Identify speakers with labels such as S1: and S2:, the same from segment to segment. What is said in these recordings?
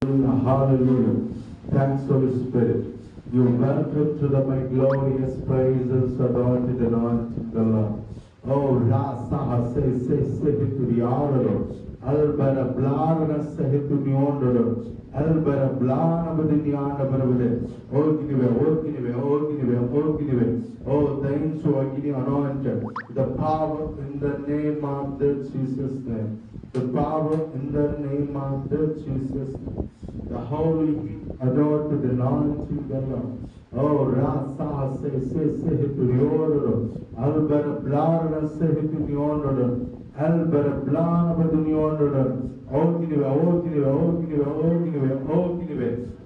S1: Hallelujah. Thanks, Holy Spirit. You welcome to my glorious praises, anointed and anointing the Lord. Oh, Rasa say to the honor. Albera Blarna say to the honor. Albera Blana with the honor. Oh, thanks to Agini anointed. The power in the name of the Jesus' name. The power in the name of the Jesus. The holy adore to the anointing the Lord. Oh, Rasa say to the order. Albert Blarna say to the order. Albert Blarna with the order. Oh,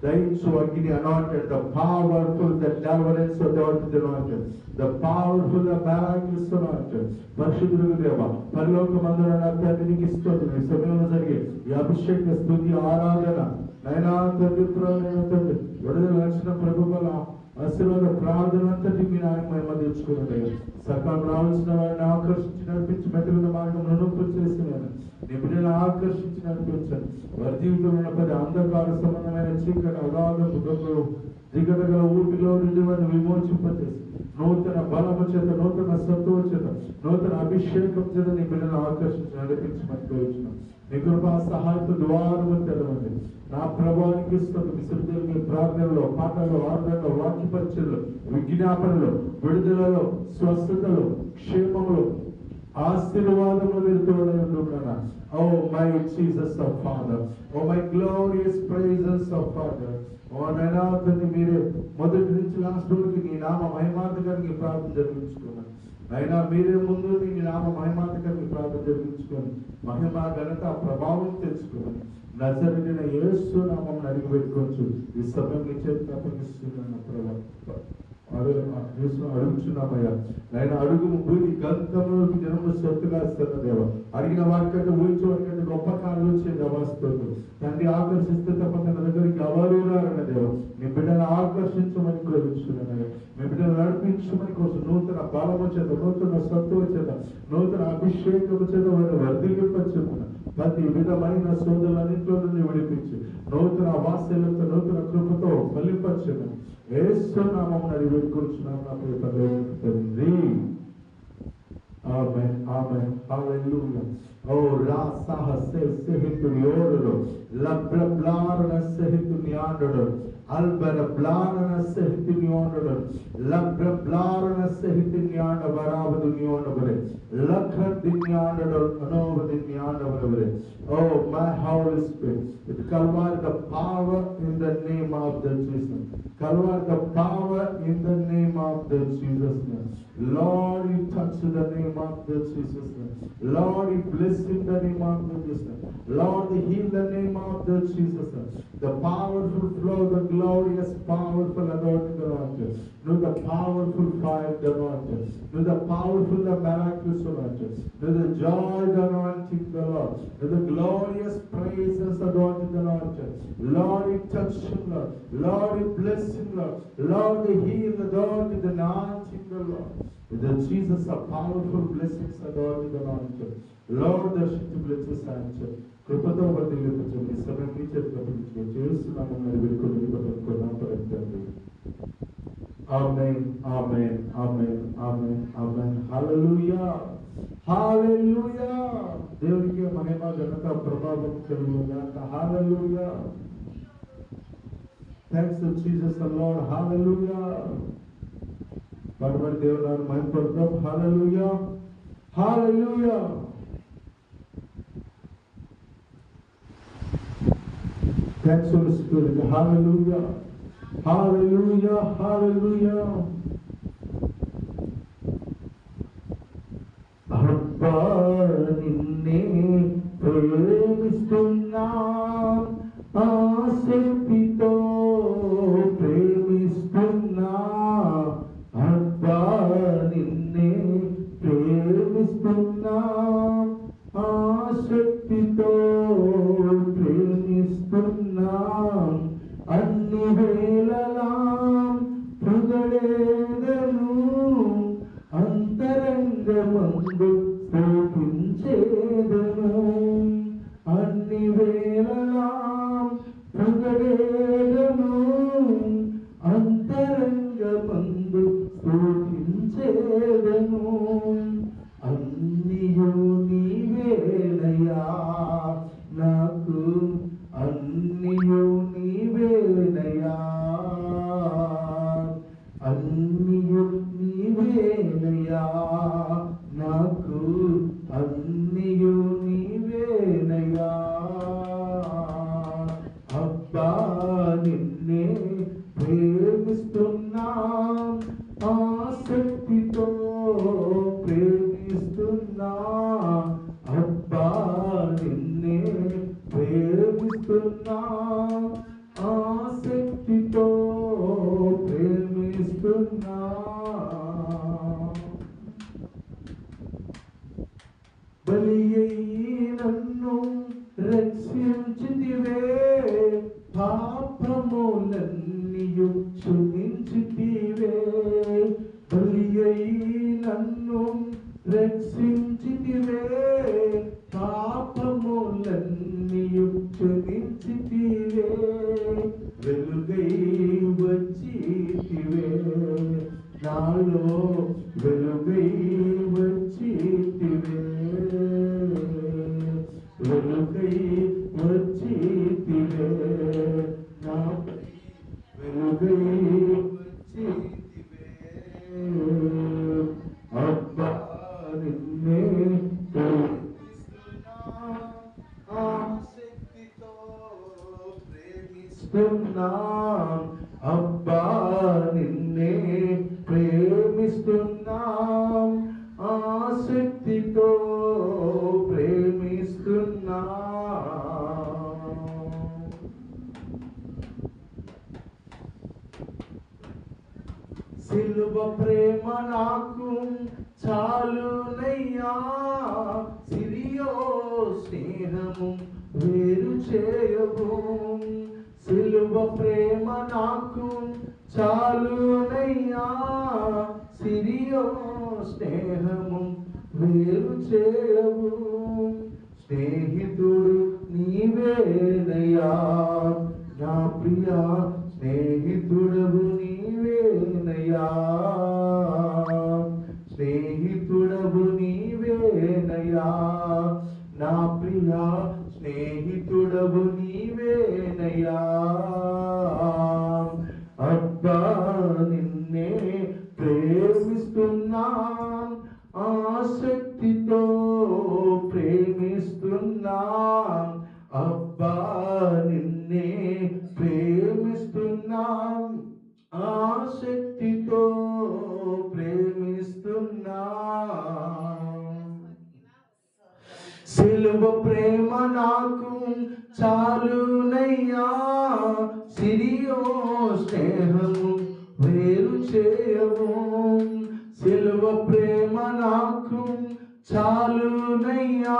S1: Thanks to Agini anointed. The powerful, the deliverance adore to the anointed. The powerful, the miraculous anointed. పరిశుద్ధుడేవా పరలోకమందున తండ్రికి స్తోత్రం. ఈ సమయంలో జరిగే ఈ అభిషేక స్తుతి ఆరాధన నైనా తండ్రి తండ్రి విడుదల రక్షణ ప్రభువుల ఆశీర్వాద ప్రార్థన అంతటి మీ ఆయన మహిమ తెచ్చుకున్నది. సకాలం రావాల్సిన వారిని ఆకర్షించి నడిపించి మెట్టుకున్న మార్గం నడుపు చేసిన నీ బిడ్డలను ఆకర్షించి నడిపించాను. వారి జీవితంలో పది అంధకార సంబంధమైన చీకటి అగాధపు దిగదగల ఊపిలో నుండి వారిని విమోచింపచేసి నూతన బలము చేత, నూతన సత్తువ చేత, నూతన అభిషేకం చేత నీ బిడ్డలను ఆకర్షించి నడిపించమని కోరుచున్నాం. నీ కృపా సహాయత ద్వారము తెరవండి. నా ప్రభావానికి స్తోత్రం. మీ ప్రార్థనలో, పాటల్లో, ఆరాధనలో, వాక్య పరిచయలో, విజ్ఞాపనలో, విడుదలలో, స్వస్థతలో, క్షేమములో, ఆశీర్వాదములు మీరు తోడై ఉండుగాక. Oh my Jesus of father, oh my glorious praises of father. ఓ నైనా తండ్రి మీరే మొదటి నుంచి లాస్ట్ వరకు నీ నామ మహిమార్థకానికి ప్రార్థన జరిగించుకున్నాను. అయినా మీరే ముందు నీ నామ మహిమార్థకానికి ప్రార్థన జరిగించుకొని మహిమ ఘనత ప్రభావం తెచ్చుకోమని నజరేయుడైన యేసు నామం అడిగి పెట్టుకోవచ్చు. ఈ సమయం నీ చేతికి అప్పగిస్తున్నాను ప్రభావ. అడుగుచున్నామయ్యా ఆయన అడుగు భూమి గంధంలోకి జనము సొత్తుగా ఇస్తున్న దేవ. అడిగిన వారికంటే ఊహించే వారికంటే గొప్ప కాళ్ళు వచ్చే దేవాస్తోడు తండ్రి. ఆకర్షిస్తే తప్ప తన దగ్గరికి ఎవరు రారన్న దేవ. మీ బిడ్డను ఆకర్షించమని కోరుచున్నాను. మీ బిడ్డను నడిపించమని కోసం నూతన బలము చేత, నూతన సత్తువ చేత, నూతన అభిషేకము చేత వారిని వర్ధిల్లింపచెప్పున ప్రతి విధమైన శోధనలన్నింటిలో నుండి విడిపించి నూతన వాసనలతో, నూతన కృపతో ఫలింపచెను. యేసు నామమున అడిగి వేడుకొనుచున్నాను నా ప్రియ తండ్రి. ఆమేన్, ఆమేన్, హల్లెలూయా. ఓ రాసా సెహితు యోరలో లబ్లబ్లారన సెహితు నియాండడో అల్బర బ్లారన సెహితు నియాండడో లబ్లబ్లారన సెహితు నియాండ వరావదు నియాండబరే లఖ్ర దిన్యాండడో అనోవది నియాండబరే. Oh my holy spirit, it Calvary the power in the name of the Jesus. Calvary the power in the name of the Jesus name. Lord, you touch the name of the Jesus name. Lord, you bless in the name of the Jesus name. Lord, you heal the name of the Jesus name. The powerful flow, the glorious, powerful anointing anointing. Know the powerful fire, the anointing. Know the powerful, the miraculous anointing. Know the joy, the anointing, the Lord. Know the glorious praises, anointing, the anointing. Lord, you touch him, Lord. Lord, you bless him, Lord. Lord, you heal the Lord, the anointing, the Lord. The Jesus of powerful blessings, anointing, the anointing. Lord, the shit blesses answer. కృపతో వర్ధిల్లింపచేయమని సమయం మీ చేతికి అప్పగించుకొని చేస్తున్నామని వేడుకొని పట్టుకున్నాం తండ్రి. ఆమేన్, ఆమేన్, ఆమేన్, ఆమేన్, ఆమేన్. హల్లెలూయా, హల్లెలూయా. దేవునికి మహిమ ఘనత ప్రభావం కలుగుగాక. Hallelujah. Thanks to Jesus the Lord. Hallelujah. పరమ దేవుని మహిమపడతాం. హల్లెలూయా, హల్లెలూయా. Thanks Holy Spirit. Hallelujah. Hallelujah. Hallelujah. అబ్బా నిన్నే ప్రేమిస్తున్నా, ఆసక్తితో ప్రేమిస్తున్నా. అబ్బా నిన్నే ప్రేమిస్తున్నా, ఆసక్తితో ప్రేమిస్తున్నా. అన్ని వేళలా పొగడేదను, అంతరంగమందు స్తుతించేదను. అన్ని వేళలా అబ్బా నిన్నే ప్రేమిస్తున్నాం, ఆసక్తితో ప్రేమిస్తున్నా. అబ్బా నిన్నే ప్రేమిస్తున్నా, ఆసక్తితో ప్రేమిస్తున్నా. బలి అయ్యి నన్ను రక్షించితివే, పాపములన్నీయు క్షమించితివే. బలి అయ్యి నన్ను రక్షించితివే, పాపములన్నీయు క్షమించితివే. వెలుగై వచ్చితివే, నాలో వెలుగై వచ్చితివే. వెలుగై వచ్చితివే, నాపై వెలుగై వచ్చితివే. అబ్బా నిన్నే ప్రేమిస్తున్నా, ఆసక్తితో ప్రేమిస్తున్నా. అబ్బా నిన్నే ప్రేమిస్తున్నాం, ఆసక్తితో ప్రేమిస్తున్నా. సిలువ ప్రేమ నాకు చాలునయ్యా, సిరియో స్నేహము వేరు చేయవు. సిలువ ప్రేమ నాకు చాలునయ్యా, సిరియో స్నేహము వేరు చేయవు. స్నేహితుడు నీవేనయ్యా, నా ప్రియా స్నేహితుడవు నీవేనయ్యా. స్నేహితుడవు నీవేనయ్యా, నా ప్రియా స్నేహితుడవు నీవేనయ్యా. అబ్బా నిన్నే ప్రేమిస్తున్నాం, ఆసక్తితో ప్రేమిస్తున్నాం. అబ్బా నిన్నే ప్రేమిస్తున్నాం, ఆసక్తితో ప్రేమిస్తున్నాం. సిలువ ప్రేమ నాకు చాలునయ్యా, సిరియో స్నేహము వేరు చేయవు. సిలువ ప్రేమ నాకు చాలునయ్యా,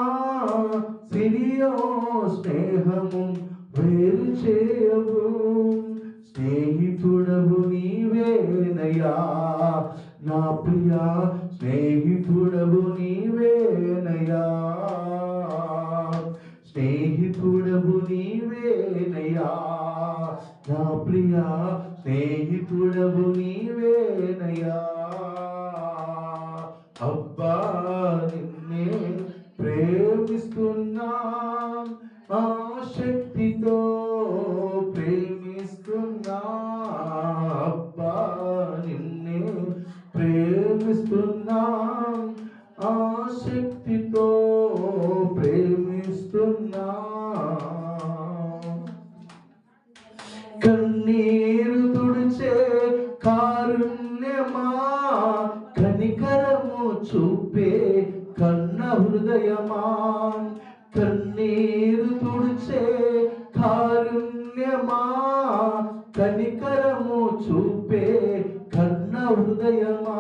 S1: సిరియో స్నేహము వేరు చేయవు. స్నేహితుడవు నీవేనయ్యా, నా ప్రియా స్నేహితుడవు నీవేనయ్యా. స్నేహితుడవు నీవేనయ్యా, నా ప్రియా స్నేహితుడవు నీవేనయ్యా. అబ్బా నిన్నే ప్రేమిస్తున్నాం, ఆసక్తితో ప్రేమిస్తున్నా. అబ్బా నిన్నే ప్రేమిస్తున్నాం, ఆసక్తితో ప్రేమిస్తున్నా. కన్నీరు తుడిచే కారుణ్యమా, కనికరము చూపే కన్న హృదయమా. కన్నీరు తుడిచే కారుణ్యమా, కనికరము చూపే కన్న హృదయమా.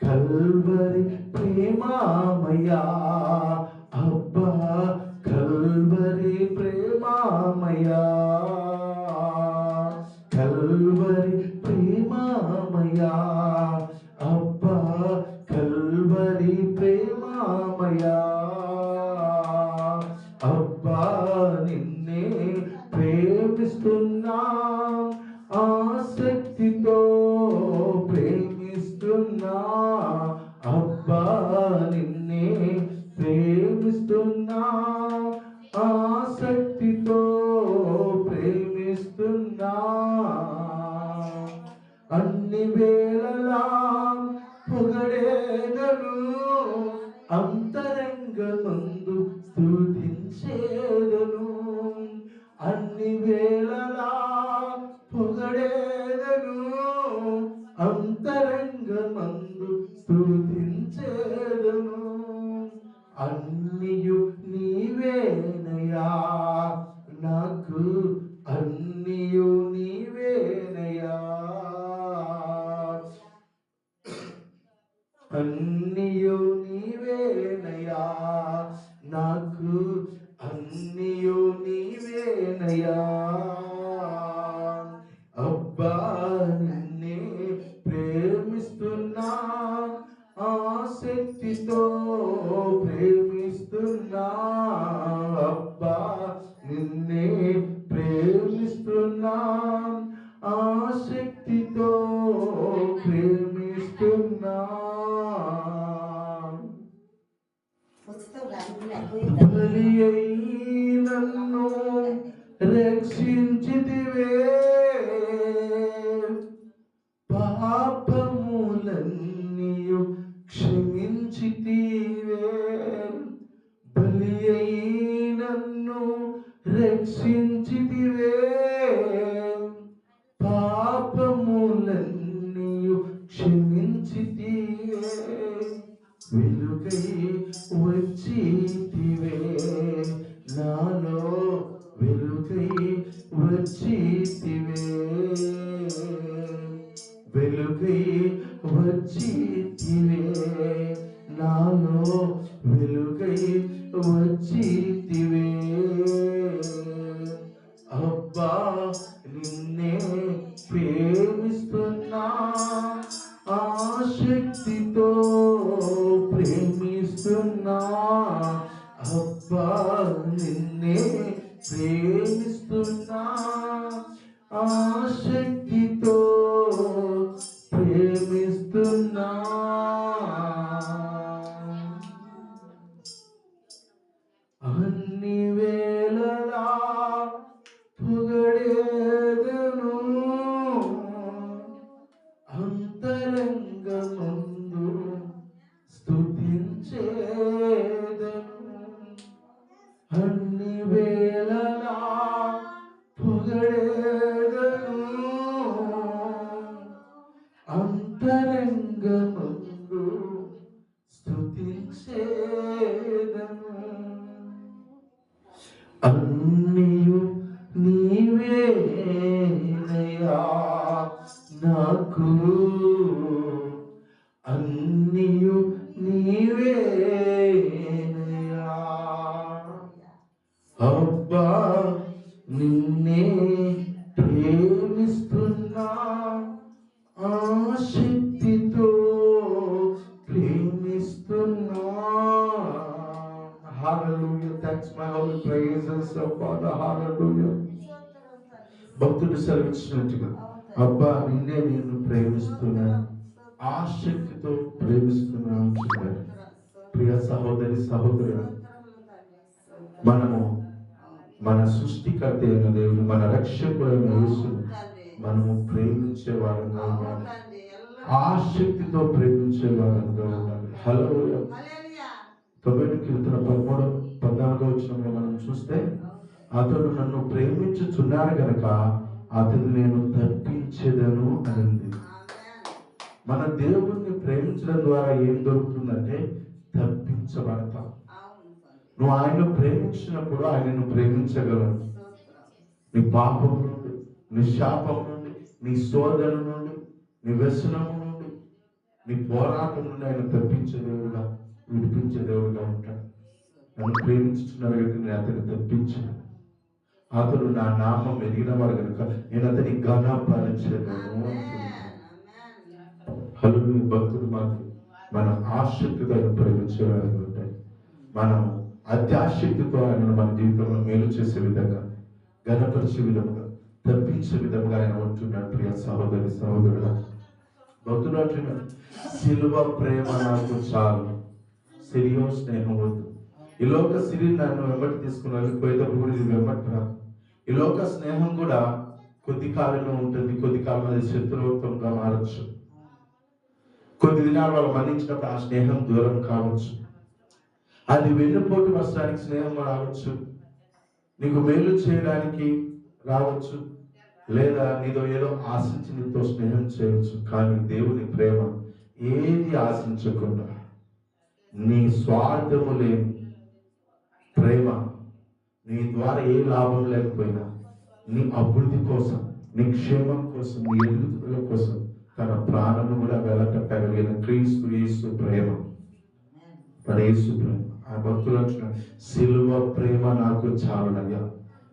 S1: కల్వరి ప్రేమామయా, అబ్బా కల్వరి ప్రేమామయా. కల్వరి ప్రేమామయా, అబ్బా కల్వరి ప్రేమామయా. అబ్బా నిన్నే ప్రేమిస్తున్నాం, ఆసక్తితో ప్రేమిస్తున్నా. అబ్బా నిన్నే ప్రేమిస్తున్నా, ఆసక్తితో ప్రేమిస్తున్నా. అన్ని వేళలా పొగడేదను, అంతరంగమందు స్తుతించేదను. అన్ని అన్ని వేళలా పొగడేదను, అంతరంగమందు స్తుతించేదను. అన్నియు నీవేనయా నాకు, అన్నియు నీవేనయా, అన్నియు నీవేనయా నాకు, అన్నియు నీవేనయా. అబ్బా నిన్నే ప్రేమిస్తున్నా, ఆసక్తితో ప్రేమిస్తున్నా. అబ్బా నిన్నే ప్రేమిస్తున్నా, ఆసక్తితో ప్రేమిస్తున్నా. బలి అయి నన్ను రక్షించితివే, పాపములన్నీయు క్షమించితివే. బలి అయి నన్ను రక్షించితివే, పాపములన్నీయు క్షమించితివే. వెలుగై వచ్చితివే నాలో, వెలుగై వచ్చితివే, వెలుగై వచ్చితివే నాలో, వెలుగై వచ్చితివే. అబ్బా నిన్నే ప్రేమిస్తున్నా, ఆసక్తితో ప్రేమిస్తున్నా. అబ్బా నిన్నే ప్రేమిస్తున్నా, ఆసక్తితో ప్రేమిస్తున్నా. అన్ని వేళలా పొగడేదను, అంతరంగమందు స్తుతించేదను. అన్ని వేళలా పొగడేదను, అంతరంగమందు స్తుతించేదను. అన్నియు నీవేనయా నాకు, అన్నియు నీవేనయా. అబ్బా నిన్నే ప్రేమిస్తున్నా, ఆసక్తితో ప్రేమిస్తున్నా. Hallelujah. That's my holy praises of Father. Hallelujah. భక్తుడు సెలవిచ్చినట్టుగా అబ్బా నిన్నే నేను ప్రేమిస్తున్నా, ఆసక్తితో ప్రేమిస్తున్నాను. ప్రియ సహోదరి సహోదరుడు, మనము మన సృష్టికర్త అయిన దేవుడు, మన రక్షకుడైన యేసును మనము ప్రేమించే వారంగా ఉండాలి, ఆసక్తితో ప్రేమించే వారంగా ఉండాలి. హల్లెలూయా. 90 కీర్తన 13-14 వచనంలో మనం చూస్తే, అతడు నన్ను ప్రేమించుచున్నాడు గనక అతను నేను తప్పించేదను అని. మన దేవుణ్ణి ప్రేమించడం ద్వారా ఏం దొరుకుతుందంటే తప్పించబడతాం. నువ్వు ఆయన్ను ప్రేమించినప్పుడు ఆయనను ప్రేమించగలవు. నీ పాపం నుండి, నీ శాపం నుండి, నీ శోధన నుండి, నీ వ్యసనం నుండి, నీ పోరాటం నుండి ఆయన తప్పించే దేవుడుగా, విడిపించే దేవుడుగా ఉంటాడు. నన్ను ప్రేమించుతున్నారు కనుక నేను అతన్ని తప్పించాను. అతడు నా నామం ఎరిగిన వాడు కనుక నేను అతని ఘనపరచెదను అంటున్నాను. హల్లెలూయా. భక్తుడు మాకు మనం ఆసక్తితో ఆయన ప్రేమించేవారు ఉంటాయి. మనం అత్యాసక్తితో ఆయనను మన జీవితంలో మేలు చేసే విధంగా, ఘనపరిచే విధంగా, తప్పించే విధంగా ఆయన ఉంటున్నాడు. ప్రియ సహోదరి సహోదరుడు, భక్తుడు అంటున్నాడు, సిలువ ప్రేమ నాకు చాలు, సిరియో స్నేహం వద్దు. ఈ లోక సిరి నన్ను వెంబడి తీసుకుని వెళ్ళిపోయేటప్పుడు కూడా ఇది వెంబడి రా. ఈ లోక స్నేహం కూడా కొద్ది కాలంలో ఉంటుంది, కొద్ది కాలం అది శత్రుత్వంగా మారచ్చు. కొద్ది దినాలు వాళ్ళు మన్నించినప్పుడు ఆ స్నేహం దూరం కావచ్చు. అది వెన్నుపోటు వస్తానికి స్నేహం రావచ్చు. నీకు మేలు చేయడానికి రావచ్చు, లేదా నీతో ఏదో ఆశించి నీతో స్నేహం చేయవచ్చు. కానీ దేవుని ప్రేమ ఏది ఆశించకుండా నీ స్వార్థము లేని ప్రేమ, నీ ద్వారా ఏ లాభం లేకపోయినా నీ అభివృద్ధి కోసం, నీ క్షేమం కోసం, నీ ఎదుగుదల కోసం తన ప్రాణము కూడా వెలకట్టగలిగిన క్రీస్తు యేసు ప్రేమ. యేసు ప్రేమ. ఆ భక్తులు అంటున్నారు, సిలువ ప్రేమ నాకు చాలునయ్యా.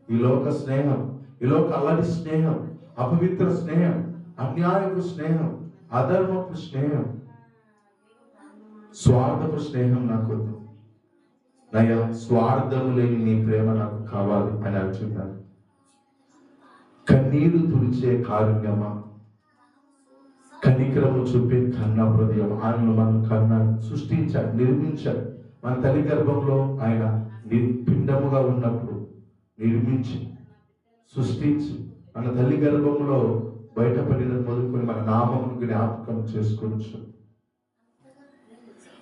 S1: ఈ లోక స్నేహం, ఈ లోక అల్లరి స్నేహం, అపవిత్ర స్నేహం, అన్యాయపు స్నేహం, అధర్మపు స్నేహం, స్వార్థపు స్నేహం నాకు వద్దు నయ్యా. స్వార్థము లేని నీ ప్రేమ నాకు కావాలి అని అంటున్నాను. కన్నీరు తుడిచే కారుణ్యమా, కనికరము చూపే కన్న హృదయం. ఆయనను మనం కన్నాడు, సృష్టించాడు, నిర్మించాడు. మన తల్లి గర్భంలో ఆయన పిండముగా ఉన్నప్పుడు నిర్మించి సృష్టించి మన తల్లి గర్భంలో బయటపడిన మొదలుకొని మన నామమును జ్ఞాపకం చేసుకోవచ్చు.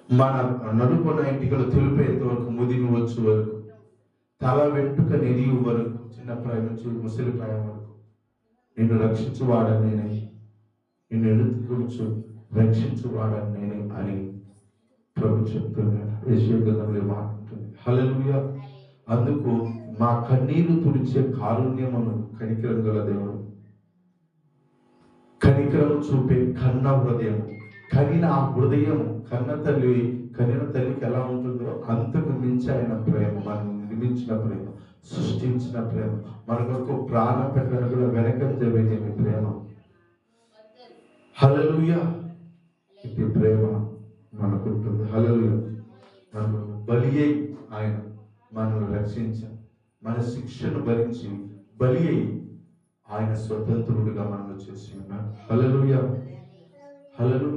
S1: మన నలుపున ఇంటికలు తెలిపేంత వరకు, ముదిమి వచ్చు వరకు, తల వెంటుక నిలియు వరకు, చిన్న ప్రాయం నుంచి ముసలి ప్రాయం వరకు నిన్ను రక్షించువాడని నేనే, నిన్ను ఎదుర్కొచ్చు రక్షించువాడని నేనే అని ప్రభు చెప్తున్నాడు. యెషయా గ్రంథంలో మాట్లాడుతుంది. హల్లెలూయా. అందుకు మా కన్నీరు తుడిచే కారుణ్యమును కనికరం గల దేవుడు, కనికరము చూపే కన్న హృదయము, కనిన ఆ హృదయము, కన్న తల్లికి ఎలా ఉంటుందో అంతకు మించి ఆయన ప్రేమ, మనం నిర్మించిన ప్రేమ, సృష్టించిన ప్రేమ, మనకు ప్రాణ పెట్టడం కూడా వెనకంజ వేయని ప్రేమ. హల్లెలూయా. ఇది ప్రేమ మనకుంటుంది. హల్లెలూయా. మనకు బలి అయి ఆయన మనల్ని రక్షించారు. మన శిక్షను భరించి బలి అయి ఆయన స్వతంత్రుడిగా మనల్ని చేసి ఉన్నాడు. హల్లెలూయా. హల్లెలూయా.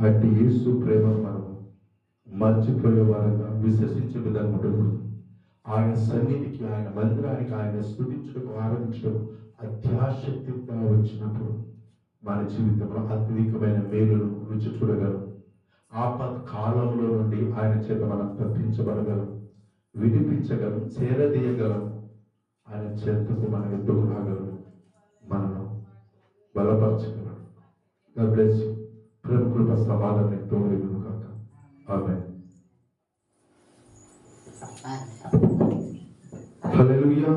S1: అట్టి యేసు ప్రేమ మనం మర్చిపోయే వారంగా విశ్వసించే విధంగా ఉండకూడదు. ఆయన సన్నిధికి, ఆయన మందిరానికి, ఆయన స్తుతించడం, ఆరాధించడం అత్యాశక్తిగా వచ్చినప్పుడు మన జీవితంలో అత్యధికమైన మేలును రుచి చూడగలం. ఆపత్ కాలంలో నుండి ఆయన చేత మనం తప్పించబడగలం, విడిపించగలం, చేరదీయగలం. ఆయన చెంతకు మనం ఎందుకు రాగలం, మనను బలపరచగలం. God bless you. ప్రేమ కృప సమాధానం తోడును కాక. ఆమేన్. హల్లెలూయా.